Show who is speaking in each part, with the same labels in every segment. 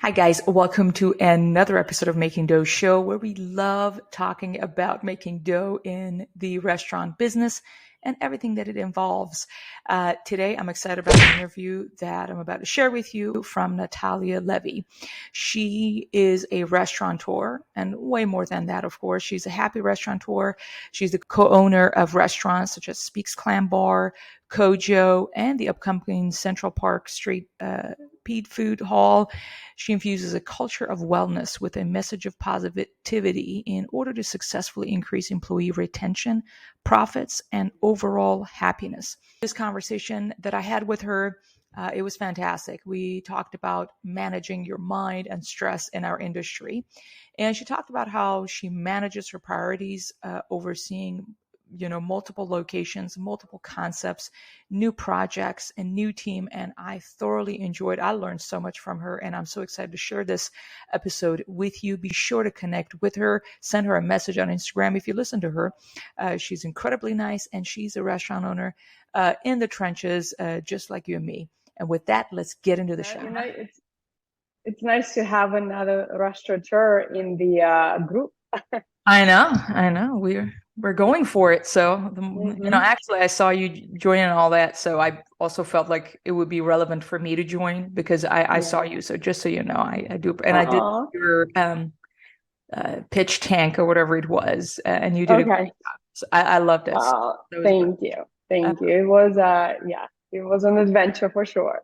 Speaker 1: Hi guys, welcome to another episode of Making Dough Show where we love talking about making dough in the restaurant business and everything that it involves. Today, I'm excited about the interview that I'm about to share with you from Natalia Levey. She is a restaurateur and way more than that, of course. She's a happy restaurateur. She's the co-owner of restaurants such as Speaks Clam Bar, Kojo, and the upcoming Central Park Street Pete Food Hall. She infuses a culture of wellness with a message of positivity in order to successfully increase employee retention, profits, and overall happiness. This conversation that I had with her, it was fantastic. We talked about managing your mind and stress in our industry. And she talked about how she manages her priorities, overseeing multiple locations, multiple concepts, new projects, and new team. And I thoroughly enjoyed. I learned so much from her, and I'm so excited to share this episode with you. Be sure to connect with her. Send her a message on Instagram if you listen to her. She's incredibly nice, and she's a restaurant owner in the trenches, just like you and me. And with that, let's get into the show.
Speaker 2: It's nice to have another restaurateur in the group.
Speaker 1: I know. We're going for it. So, actually, I saw you joining all that. So I also felt like it would be relevant for me to join because I saw you. So just so you know, I do. And I did your pitch tank or whatever it was. And you did a great job. So I loved it.
Speaker 2: Thank you. Thank you. It was, it was an adventure for sure.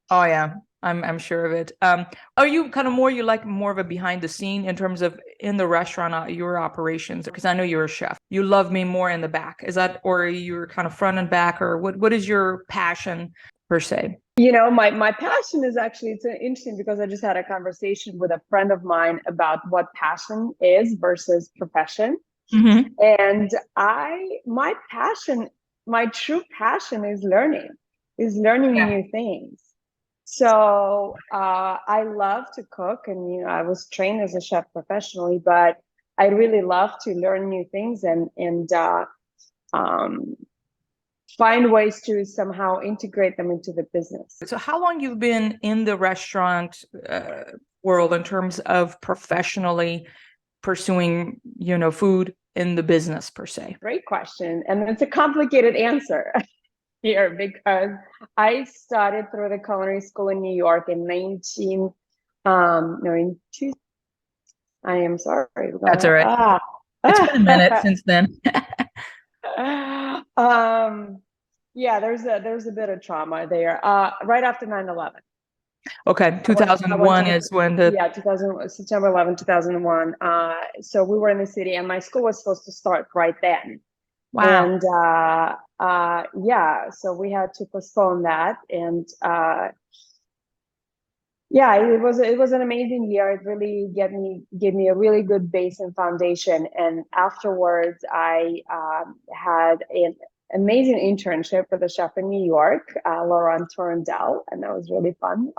Speaker 1: Oh, yeah. I'm sure of it. Are you kind of more of a behind the scene in terms of in the restaurant, your operations? Because I know you're a chef. You love me more in the back. Is that, or you're kind of front and back, or what is your passion per se?
Speaker 2: My passion is actually, it's interesting because I just had a conversation with a friend of mine about what passion is versus profession.
Speaker 1: Mm-hmm.
Speaker 2: And my true passion is learning new things. So I love to cook, and I was trained as a chef professionally, but I really love to learn new things and find ways to somehow integrate them into the business.
Speaker 1: So how long you've been in the restaurant world in terms of professionally pursuing, food in the business per se?
Speaker 2: Great question. And it's a complicated answer here because I started through the culinary school in New York in I am sorry.
Speaker 1: That's all right. It's been a minute since then.
Speaker 2: There's a bit of trauma there. Right after 9/11.
Speaker 1: Okay, 2001 is when the
Speaker 2: 2000 September 11, 2001. So we were in the city, and my school was supposed to start right then.
Speaker 1: Wow.
Speaker 2: And so we had to postpone that, and it was an amazing year. It really gave me a really good base and foundation. And afterwards, I had an amazing internship with a chef in New York, Laurent Torrendell, and that was really fun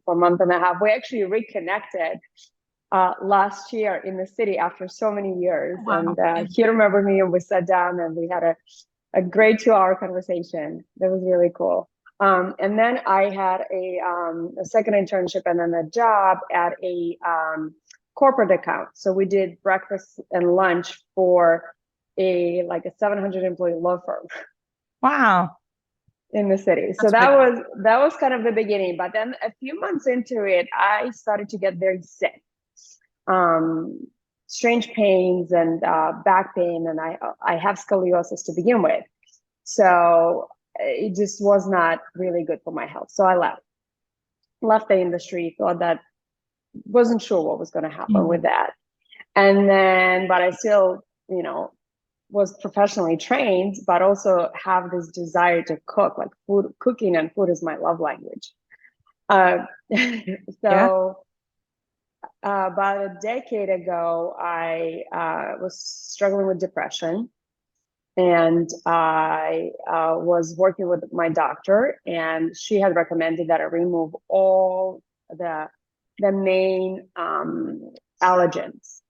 Speaker 2: for a month and a half. We actually reconnected last year in the city after so many years.
Speaker 1: Wow.
Speaker 2: And he remembered me, and we sat down and we had a great 2-hour conversation. That was really cool. And then I had a second internship and then a job at a corporate account. So we did breakfast and lunch for a 700 employee law firm.
Speaker 1: Wow.
Speaker 2: In the city. So that was kind of the beginning. But then a few months into it, I started to get very sick. Strange pains and back pain, and I have scoliosis to begin with. So it just was not really good for my health. So I left the industry, thought that wasn't sure what was going to happen with that. And then, but I still, was professionally trained, but also have this desire to cook. Like cooking and food is my love language. About a decade ago, I was struggling with depression, and I was working with my doctor, and she had recommended that I remove all the main allergens.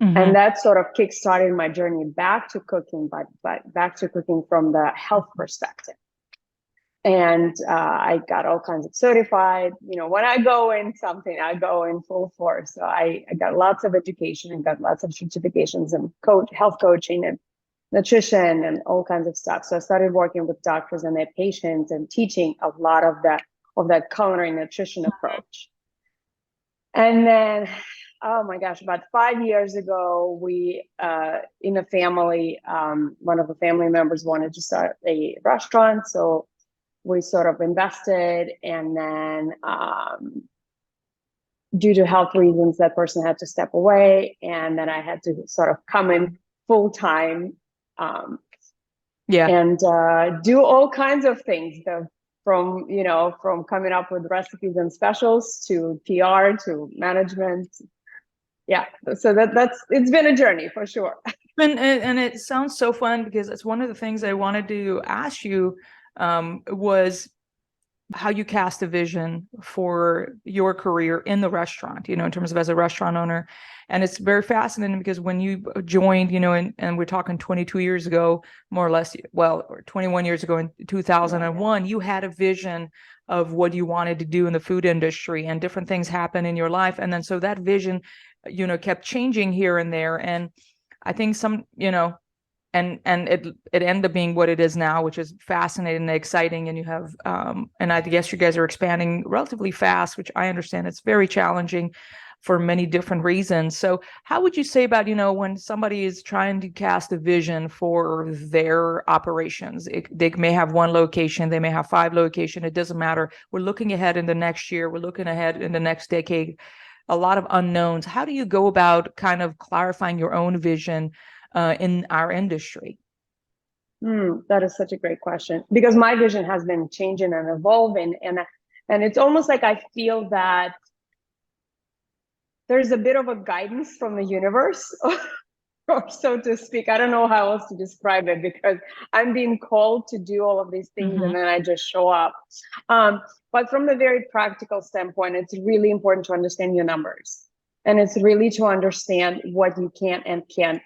Speaker 2: Mm-hmm. And that sort of kickstarted my journey back to cooking, but back to cooking from the health perspective. And I got all kinds of certified. When I go in something, I go in full force. So I got lots of education and got lots of certifications and health coaching and nutrition and all kinds of stuff. So I started working with doctors and their patients and teaching a lot of that culinary nutrition approach. And then, oh my gosh, about 5 years ago, we, in a family, one of the family members wanted to start a restaurant. So we sort of invested, and then due to health reasons, that person had to step away. And then I had to sort of come in full time and do all kinds of things. From coming up with recipes and specials to PR to management. Yeah, so it's been a journey for sure.
Speaker 1: And it sounds so fun, because it's one of the things I wanted to ask you was how you cast a vision for your career in the restaurant, in terms of as a restaurant owner. And it's very fascinating, because when you joined, and we're talking 22 years ago, more or less, or 21 years ago in 2001, you had a vision of what you wanted to do in the food industry, and different things happen in your life. And then so that vision, kept changing here and there. And I think and it ended up being what it is now, which is fascinating and exciting. And you have, and I guess you guys are expanding relatively fast, which I understand it's very challenging for many different reasons. So how would you say about, when somebody is trying to cast a vision for their operations? They may have one location, they may have 5 locations, it doesn't matter. We're looking ahead in the next year, we're looking ahead in the next decade, a lot of unknowns. How do you go about kind of clarifying your own vision in our industry?
Speaker 2: That is such a great question, because my vision has been changing and evolving, and it's almost like I feel that there's a bit of a guidance from the universe, or so to speak. I don't know how else to describe it, because I'm being called to do all of these things, and then I just show up. But from the very practical standpoint, it's really important to understand your numbers, and it's really to understand what you can and can't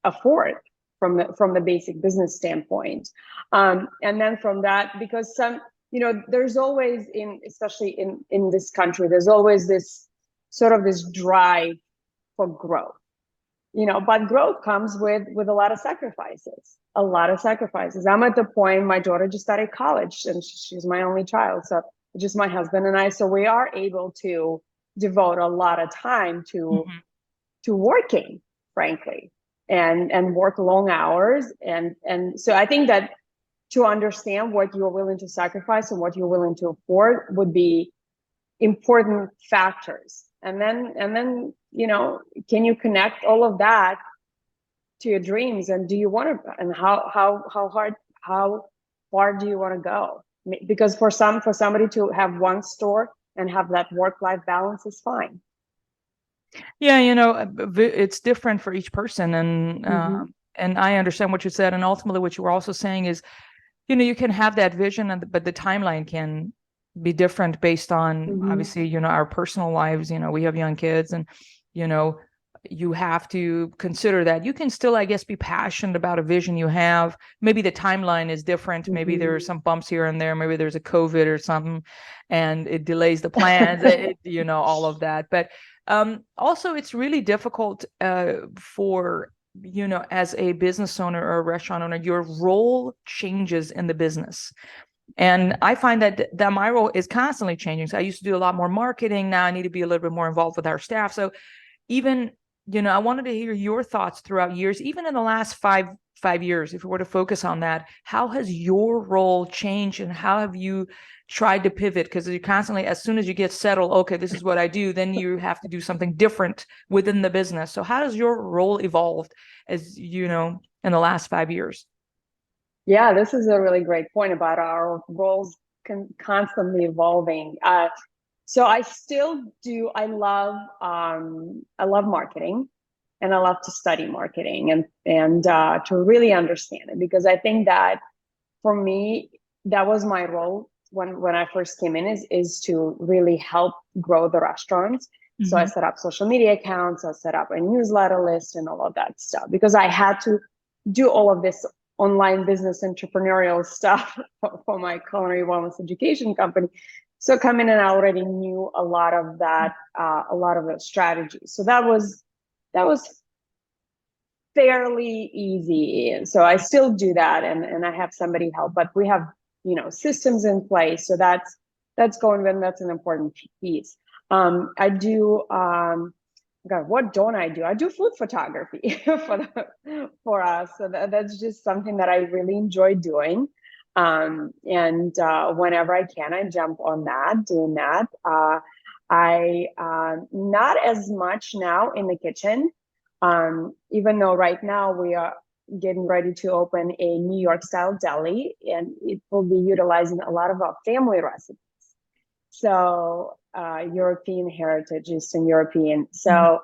Speaker 2: afford from the basic business standpoint. And then from that, because there's always, especially in this country, there's always this sort of this drive for growth, but growth comes with a lot of sacrifices. I'm at the point, my daughter just started college, and she's my only child. So just my husband and I, so we are able to devote a lot of time to working, frankly, and work long hours. And so I think that to understand what you're willing to sacrifice and what you're willing to afford would be important factors. And then, can you connect all of that to your dreams? And do you want to, and how far do you want to go? Because for somebody to have one store and have that work-life balance is fine.
Speaker 1: Yeah, it's different for each person. And I understand what you said. And ultimately what you were also saying is, you can have that vision, but the timeline can be different based on obviously, our personal lives. We have young kids, and, you have to consider that. You can still, I guess, be passionate about a vision you have. Maybe the timeline is different. Maybe there are some bumps here and there. Maybe there's a COVID or something, and it delays the plans, all of that. But also, it's really difficult for, as a business owner or a restaurant owner, your role changes in the business. And I find that my role is constantly changing. So I used to do a lot more marketing. Now I need to be a little bit more involved with our staff. So even, I wanted to hear your thoughts throughout years, even in the last five years, if we were to focus on that, how has your role changed, and how have you tried to pivot? Because you constantly, as soon as you get settled, okay, this is what I do, then you have to do something different within the business. So how has your role evolved as, in the last 5 years?
Speaker 2: Yeah, this is a really great point about our roles constantly evolving. So I still do. I love marketing, and I love to study marketing and to really understand it, because I think that for me, that was my role when I first came in, is to really help grow the restaurants. So I set up social media accounts, I set up a newsletter list and all of that stuff, because I had to do all of this online business entrepreneurial stuff for my culinary wellness education company. So coming in, I already knew a lot of that, a lot of the strategies. So that was fairly easy. So I still do that, and I have somebody help, but we have, systems in place. So that's going well. That's an important piece. I do, God, what don't I do? I do food photography for us. So that's just something that I really enjoy doing. And whenever I can, I jump on that, doing that. I not as much now in the kitchen, even though right now we are getting ready to open a New York style deli, and it will be utilizing a lot of our family recipes. So European heritage, Eastern European. So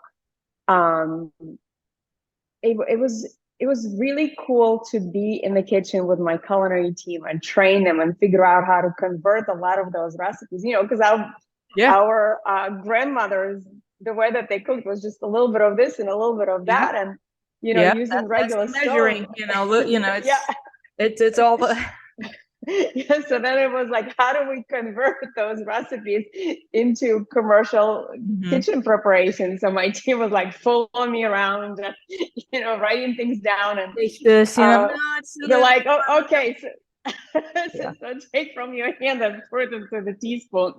Speaker 2: it was really cool to be in the kitchen with my culinary team and train them and figure out how to convert a lot of those recipes, because our grandmothers, the way that they cooked was just a little bit of this and a little bit of that, and using regular
Speaker 1: measuring,
Speaker 2: stove.
Speaker 1: It's all the
Speaker 2: Yeah, so then it was like, how do we convert those recipes into commercial kitchen preparation? So my team was like following me around, writing things down, and
Speaker 1: this,
Speaker 2: they're like, oh, okay, so take from your hand and pour it into the teaspoon.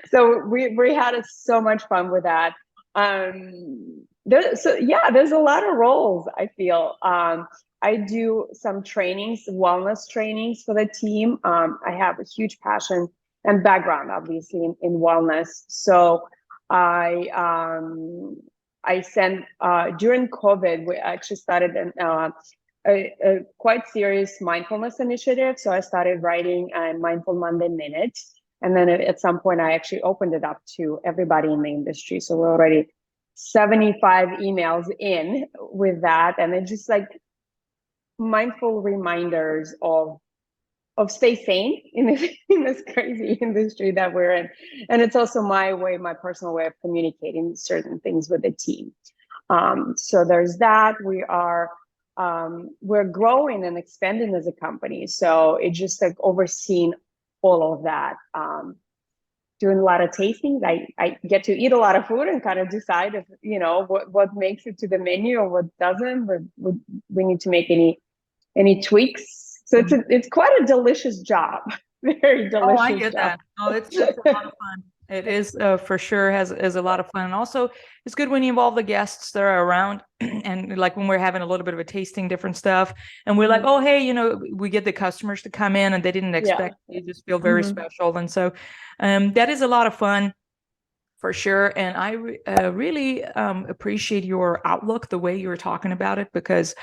Speaker 2: So we had so much fun with that. There's a lot of roles, I feel. I do some trainings, wellness trainings for the team. I have a huge passion and background, obviously, in wellness. So I sent, during COVID, we actually started a quite serious mindfulness initiative. So I started writing a Mindful Monday Minute. And then at some point, I actually opened it up to everybody in the industry. So we're already 75 emails in with that. And it's just like mindful reminders of stay sane in this crazy industry that we're in. And it's also my personal way of communicating certain things with the team. So there's that. We're growing and expanding as a company. So it's just like overseeing all of that. Doing a lot of tastings. I get to eat a lot of food and kind of decide if, what makes it to the menu or what doesn't. We need to make any tweaks. So it's quite a delicious job. Very delicious.
Speaker 1: Oh, I get that. Oh, it's a lot of fun. It is for sure is a lot of fun. And also it's good when you involve the guests that are around, and like when we're having a little bit of a tasting different stuff, and we're like, oh, hey, we get the customers to come in and they didn't expect, they just feel very special. And so that is a lot of fun for sure. And I really appreciate your outlook, the way you were talking about it, because,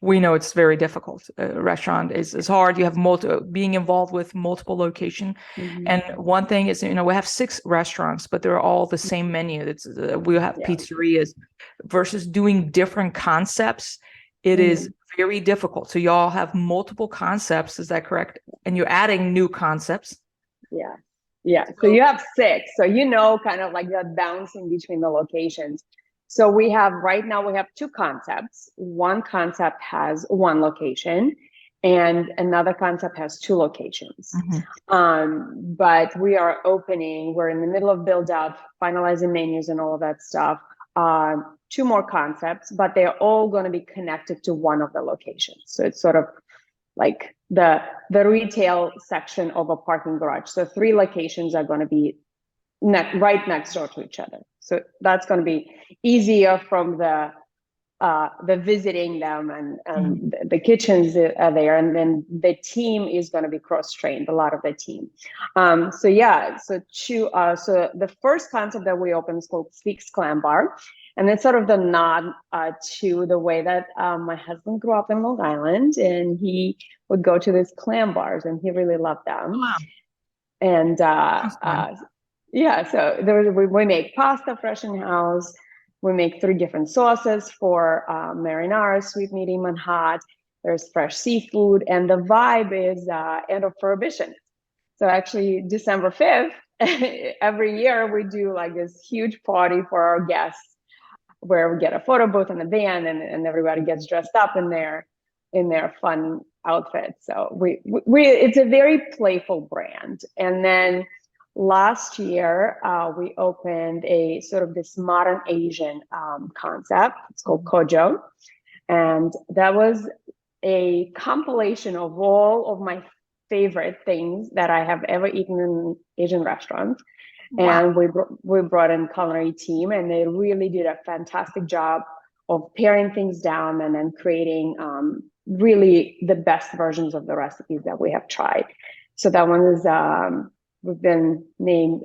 Speaker 1: we know it's very difficult. Restaurant is hard. You have being involved with multiple location. And one thing is, we have 6 restaurants, but they're all the same menu. We have pizzerias versus doing different concepts. It is very difficult. So y'all have multiple concepts. Is that correct? And you're adding new concepts.
Speaker 2: Yeah. Yeah. So you have 6. So, kind of like that bouncing between the locations. So right now we have 2 concepts. One concept has 1 location and another concept has 2 locations. But we're in the middle of build out, finalizing menus and all of that stuff. 2 more concepts, but they're all going to be connected to one of the locations. So it's sort of like the retail section of a parking garage. So 3 locations are going to be right next door to each other. So that's going to be easier from the visiting them, and the kitchens are there, and then the team is going to be cross-trained, a lot of the team. So the first concept that we opened is called Speaks Clam Bar, and it's sort of the nod to the way that my husband grew up in Long Island, and he would go to these clam bars, and he really loved them.
Speaker 1: Wow.
Speaker 2: And so we make pasta fresh in house. We make 3 different sauces for marinara, sweet, medium, and hot. There's fresh seafood, and the vibe is end of prohibition. So actually, December 5th, every year we do like this huge party for our guests, where we get a photo booth and a band, and everybody gets dressed up in there. in their fun outfits. So we it's a very playful brand. And then last year, we opened a sort of this modern Asian concept. It's called Kojo. And that was a compilation of all of my favorite things that I have ever eaten in Asian restaurants.
Speaker 1: Wow.
Speaker 2: And we brought in culinary team, and they really did a fantastic job of paring things down and then creating really the best versions of the recipes that we have tried. So that one is we've been named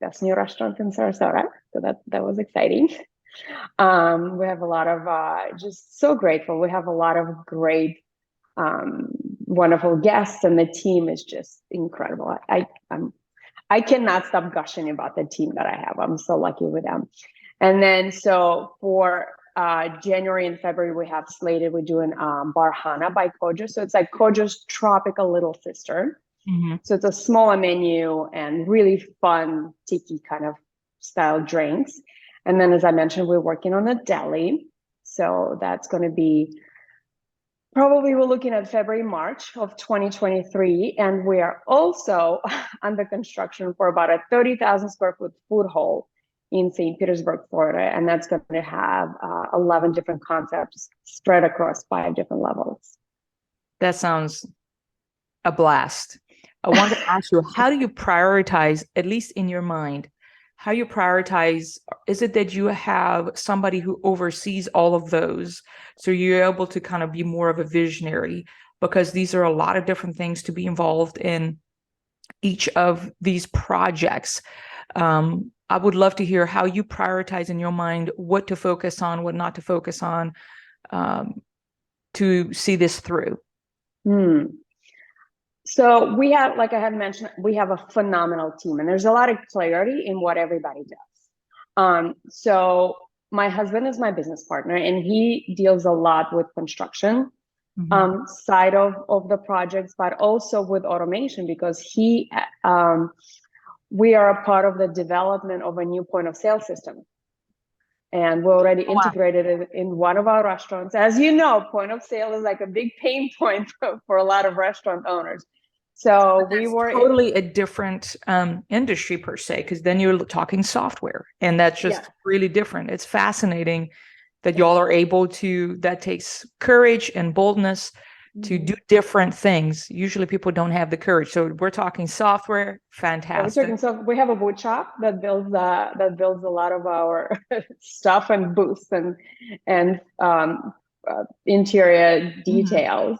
Speaker 2: best new restaurant in Sarasota. So that was exciting. We have a lot of just so grateful. We have a lot of great, wonderful guests, and the team is just incredible. I cannot stop gushing about the team that I have. I'm so lucky with them. And then so for January and February, we have slated, we're doing Bar Hana by Kojo. So it's like Kojo's tropical little sister.
Speaker 1: Mm-hmm.
Speaker 2: So it's a smaller menu and really fun tiki kind of style drinks. And then, as I mentioned, we're working on a deli. So that's going to be probably, we're looking at February, March of 2023. And we are also under construction for about a 30,000 square foot food hall in St. Petersburg, Florida. And that's going to have 11 different concepts spread across 5 different levels.
Speaker 1: That sounds a blast. I want to ask you, how do you prioritize, at least in your mind, how you prioritize? Is it that you have somebody who oversees all of those, so you're able to kind of be more of a visionary? Because these are a lot of different things to be involved in each of these projects. I would love to hear how you prioritize in your mind what to focus on, what not to focus on, to see this through.
Speaker 2: So we have, like I had mentioned, we have a phenomenal team, and there's a lot of clarity in what everybody does. So my husband is my business partner, and he deals a lot with construction side of the projects, but also with automation, because we are a part of the development of a new point of sale system. And we're already integrated it in one of our restaurants. As you know, point of sale is like a big pain point for a lot of restaurant owners. So we were
Speaker 1: totally a different industry per se, because then you're talking software, and that's just really different. It's fascinating that y'all are able to, that takes courage and boldness to do different things. Usually people don't have the courage. So we're talking software, fantastic.
Speaker 2: So we have a wood shop that builds a lot of our stuff and booths and interior details.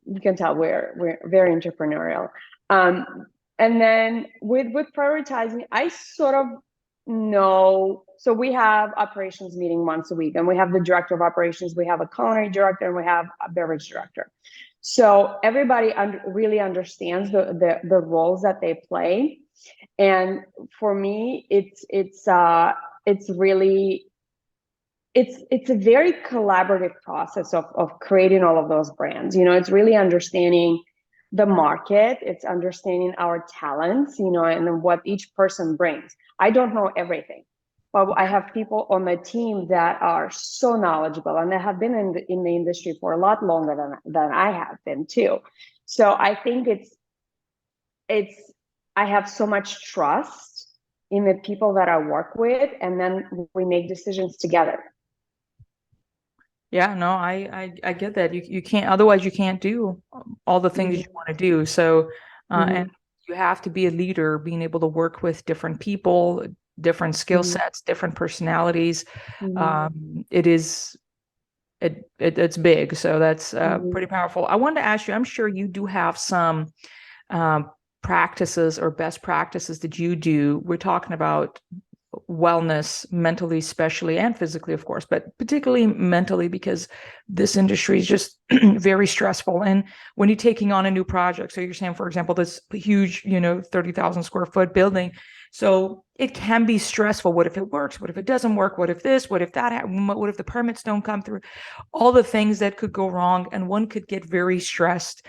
Speaker 2: You can tell we're very entrepreneurial. And then with prioritizing, I sort of know. So we have operations meeting once a week, and we have the director of operations, we have a culinary director, and we have a beverage director. So everybody really understands the roles that they play. And for me, it's really a very collaborative process of creating all of those brands. It's really understanding the market, it's understanding our talents, and what each person brings. I don't know everything, but I have people on my team that are so knowledgeable, and they have been in the industry for a lot longer than I have been too. So I think I have so much trust in the people that I work with, and then we make decisions together.
Speaker 1: Yeah, no, I get that. You can't, otherwise you can't do all the things you want to do. So, and you have to be a leader, being able to work with different people, different skill sets, different personalities. It's big. So that's pretty powerful. I wanted to ask you, I'm sure you do have some practices or best practices that you do. We're talking about wellness, mentally, especially, and physically, of course, but particularly mentally, because this industry is just very stressful. And when you're taking on a new project, so you're saying, for example, this huge, 30,000 square foot building, so it can be stressful. What if it works? What if it doesn't work? What if this? What if that? What if the permits don't come through? All the things that could go wrong, and one could get very stressed.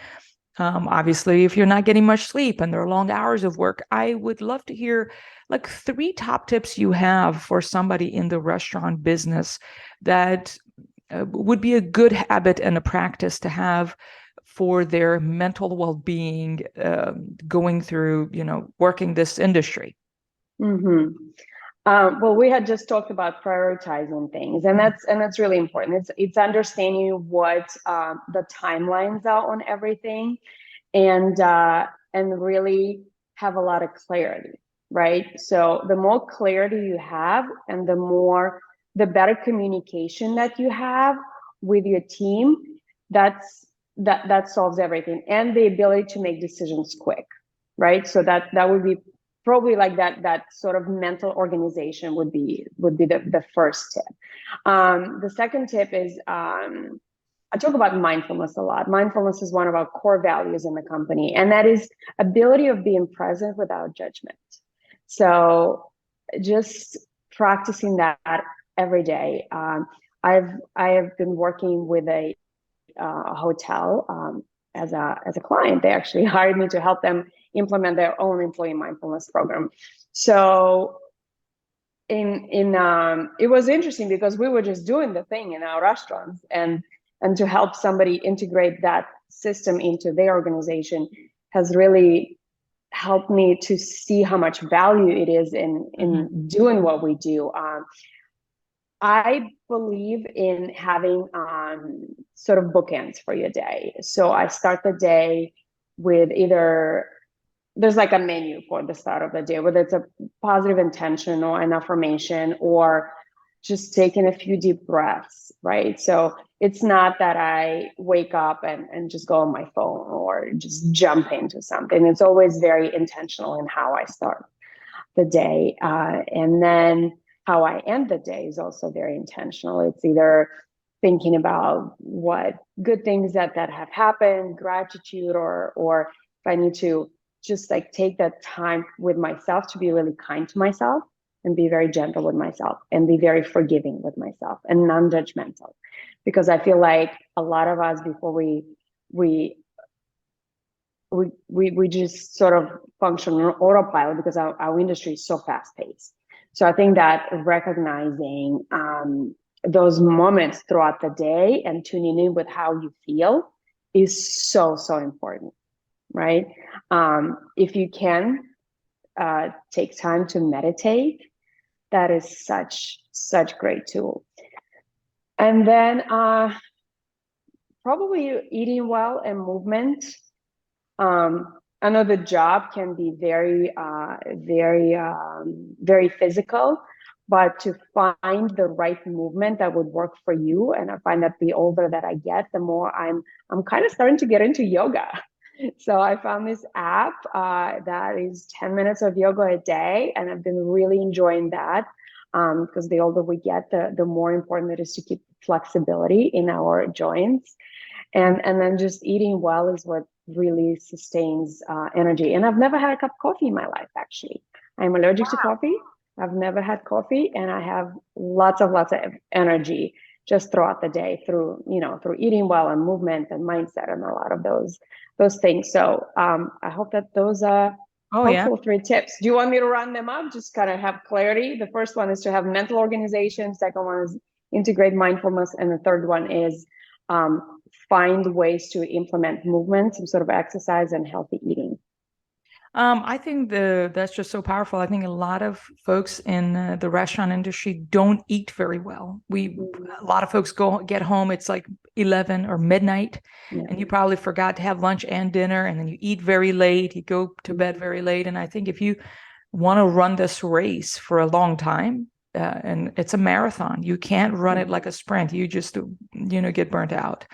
Speaker 1: Obviously, if you're not getting much sleep and there are long hours of work, I would love to hear like 3 top tips you have for somebody in the restaurant business that would be a good habit and a practice to have for their mental well-being, going through, working this industry?
Speaker 2: Mm-hmm. Well, we had just talked about prioritizing things, and that's really important. It's understanding what the timelines are on everything, and really have a lot of clarity, right? So the more clarity you have, and the better communication that you have with your team, that solves everything, and the ability to make decisions quick, right? So that would be probably like that sort of mental organization would be the first tip. The second tip is, I talk about mindfulness a lot. Mindfulness is one of our core values in the company, and that is ability of being present without judgment. So just practicing that every day. I have been working with a hotel as a client. They actually hired me to help them implement their own employee mindfulness program. So it was interesting because we were just doing the thing in our restaurants, and to help somebody integrate that system into their organization has really helped me to see how much value it is in doing what we do. I believe in having sort of bookends for your day. So I start the day with either, there's like a menu for the start of the day, whether it's a positive intention or an affirmation, or just taking a few deep breaths, right? So it's not that I wake up and just go on my phone or just jump into something. It's always very intentional in how I start the day. And then how I end the day is also very intentional. It's either thinking about what good things that have happened, gratitude, or if I need to just like take that time with myself to be really kind to myself and be very gentle with myself and be very forgiving with myself and non-judgmental. Because I feel like a lot of us, before we just sort of function on autopilot because our industry is so fast paced. So I think that recognizing those moments throughout the day and tuning in with how you feel is so important, right? If you can take time to meditate, that is such great tool. And then probably eating well and movement. I know the job can be very physical, but to find the right movement that would work for you. And I find that the older that I get, the more I'm kind of starting to get into yoga. So I found this app that is 10 minutes of yoga a day, and I've been really enjoying that because the older we get, the more important it is to keep flexibility in our joints. And then just eating well is what really sustains energy. And I've never had a cup of coffee in my life, actually. I'm allergic to coffee. I've never had coffee, and I have lots of energy just throughout the day through eating well and movement and mindset and a lot of those things. So I hope that those are helpful 3 tips. Do you want me to run them up? Just kind of have clarity. The first one is to have mental organization. Second one is integrate mindfulness. And the third one is find ways to implement movement, some sort of exercise, and healthy eating.
Speaker 1: I think that's just so powerful. I think a lot of folks in the restaurant industry don't eat very well. A lot of folks get home, it's like 11 or midnight, and you probably forgot to have lunch and dinner, and then you eat very late, you go to bed very late. And I think if you want to run this race for a long time, and it's a marathon, you can't run it like a sprint. You just, get burnt out.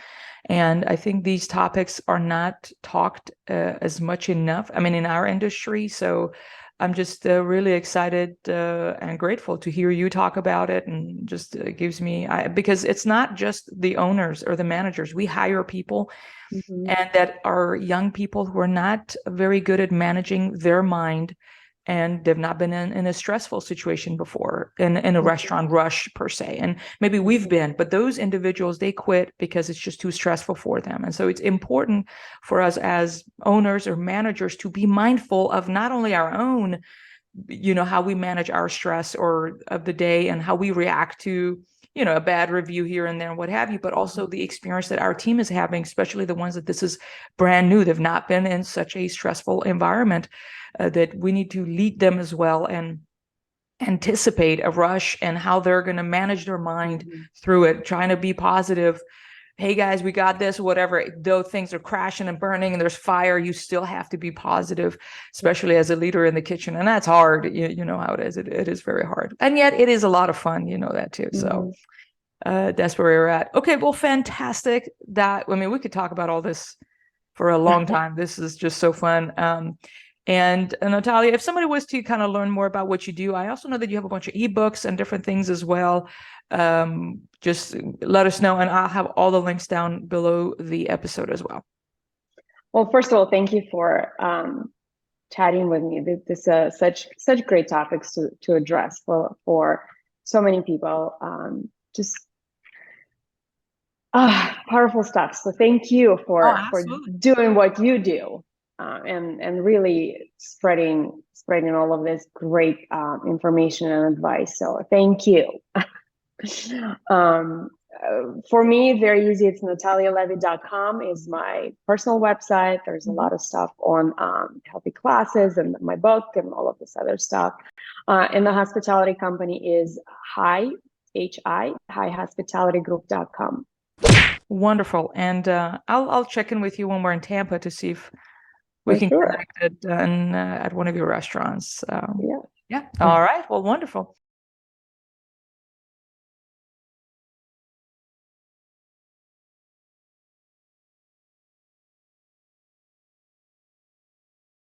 Speaker 1: And I think these topics are not talked as much enough, in our industry. So I'm just really excited and grateful to hear you talk about it. And just gives me, because it's not just the owners or the managers. We hire people and that are young people who are not very good at managing their mind, and they've not been in a stressful situation before in a restaurant rush per se. And maybe we've been, but those individuals, they quit because it's just too stressful for them. And so it's important for us as owners or managers to be mindful of not only our own, how we manage our stress or of the day and how we react to a bad review here and there and what have you, but also the experience that our team is having, especially the ones that this is brand new. They've not been in such a stressful environment, that we need to lead them as well and anticipate a rush and how they're going to manage their mind through it, trying to be positive. Hey guys, we got this, whatever. Though things are crashing and burning and there's fire, you still have to be positive, especially as a leader in the kitchen. And that's hard. You know how it is. It is very hard. And yet it is a lot of fun. You know that too. So that's where we're at. Okay, well, fantastic. We could talk about all this for a long time. This is just so fun. And Natalia, if somebody was to kind of learn more about what you do, I also know that you have a bunch of ebooks and different things as well. Just let us know, and I'll have all the links down below the episode as well.
Speaker 2: Well, first of all, thank you for chatting with me. This is such great topics to address for so many people. Just powerful stuff. So thank you for doing what you do. And really spreading all of this great information and advice. So thank you. For me, very easy. It's natalialevey.com is my personal website. There's a lot of stuff on healthy classes and my book and all of this other stuff. And the hospitality company is highhospitalitygroup.com.
Speaker 1: Wonderful. And I'll check in with you when we're in Tampa to see if we can connect at one of your restaurants. Yeah. All right. Well, wonderful.